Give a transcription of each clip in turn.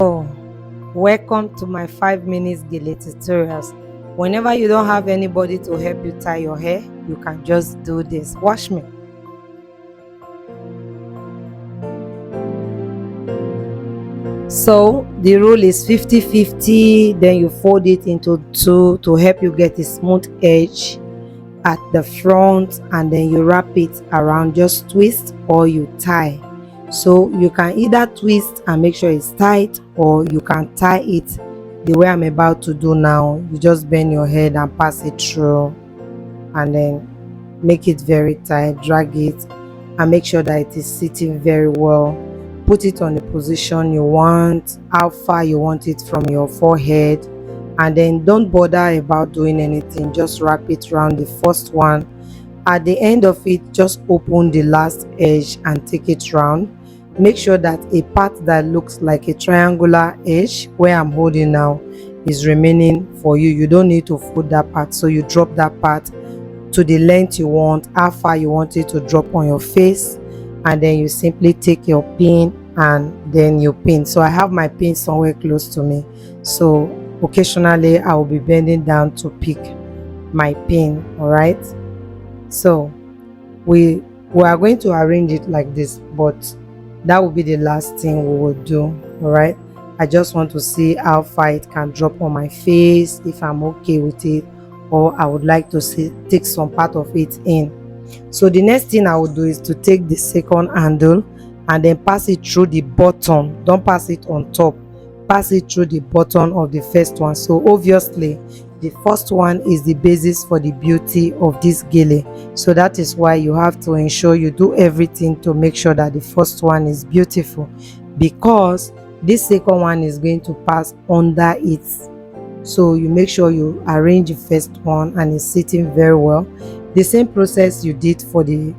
Oh, welcome to my 5 minutes Gele tutorials. Whenever you don't have anybody to help you tie your hair, you can just do this. Watch me. So the rule is 50-50, then you fold it into two to help you get a smooth edge at the front, and then you wrap it around. Just twist or you tie. So you can either twist and make sure it's tight, or you can tie it the way I'm about to do now. You just bend your head and pass it through, and then make it very tight, drag it, and make sure that it is sitting very well. Put it on the position you want, how far you want it from your forehead, and then don't bother about doing anything. Just wrap it around the first one. At the end of it, just open the last edge and take it round. Make sure that a part that looks like a triangular edge where I'm holding now is remaining for you. You don't need to fold that part, so you drop that part to the length you want, how far you want it to drop on your face, and then you simply take your pin and then you pin. So I have my pin somewhere close to me, so occasionally I will be bending down to pick my pin. All right, so we are going to arrange it like this, but that will be the last thing we will do. All right, I just want to see how far it can drop on my face, if I'm okay with it, or I would like to see take some part of it in. So the next thing I will do is to take the second handle and then pass it through the bottom. Don't pass it on top, pass it through the bottom of the first one. So obviously the first one is the basis for the beauty of this gele, so that is why you have to ensure you do everything to make sure that the first one is beautiful, because this second one is going to pass under it. So you make sure you arrange the first one and it's sitting very well. The same process you did for the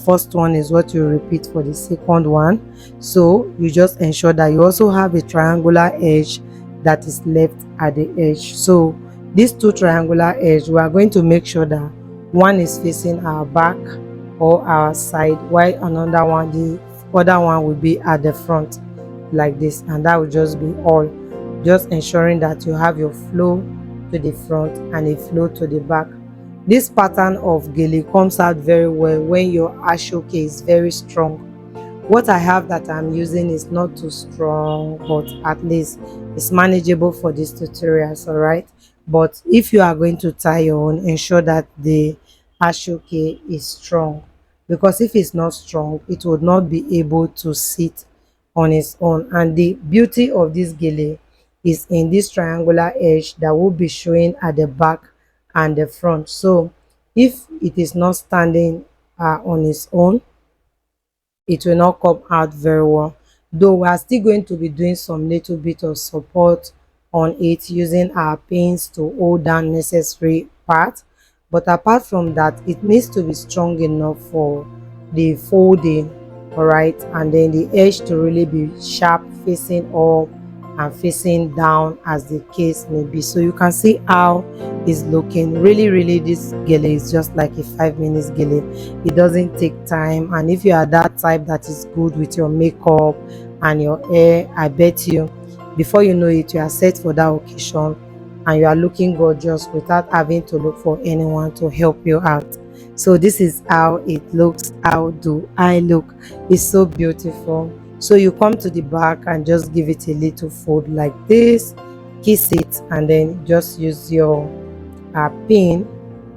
first one is what you repeat for the second one. So you just ensure that you also have a triangular edge that is left at the edge. So these two triangular edge, we are going to make sure that one is facing our back or our side, while another one, the other one, will be at the front like this, and that will just be all. Just ensuring that you have your flow to the front and a flow to the back. This pattern of gele comes out very well when your ashoke is very strong. What I have that I'm using is not too strong, but at least it's manageable for this tutorials. All right, but if you are going to tie your own, ensure that the ashoke is strong, because if it's not strong, it would not be able to sit on its own. And the beauty of this gele is in this triangular edge that will be showing at the back and the front. So if it is not standing on its own, it will not come out very well, though we are still going to be doing some little bit of support on it using our pins to hold down necessary parts. But apart from that, it needs to be strong enough for the folding. All right, and then the edge to really be sharp, facing up and facing down, as the case may be. So you can see how it's looking. Really this gele is just like a 5 minutes gele. It doesn't take time, and if you are that type that is good with your makeup and your hair, I bet you before you know it, you are set for that occasion and you are looking gorgeous without having to look for anyone to help you out. So this is how it looks. How do I look? It's so beautiful. So you come to the back and just give it a little fold like this, kiss it, and then just use your pin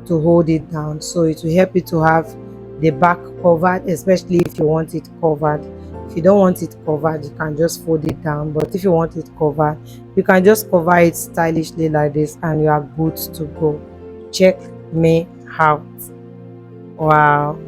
to hold it down. So it will help you to have the back covered, especially if you want it covered. If you don't want it covered, you can just fold it down, but if you want it covered, you can just cover it stylishly like this and you are good to go. Check me out. Wow.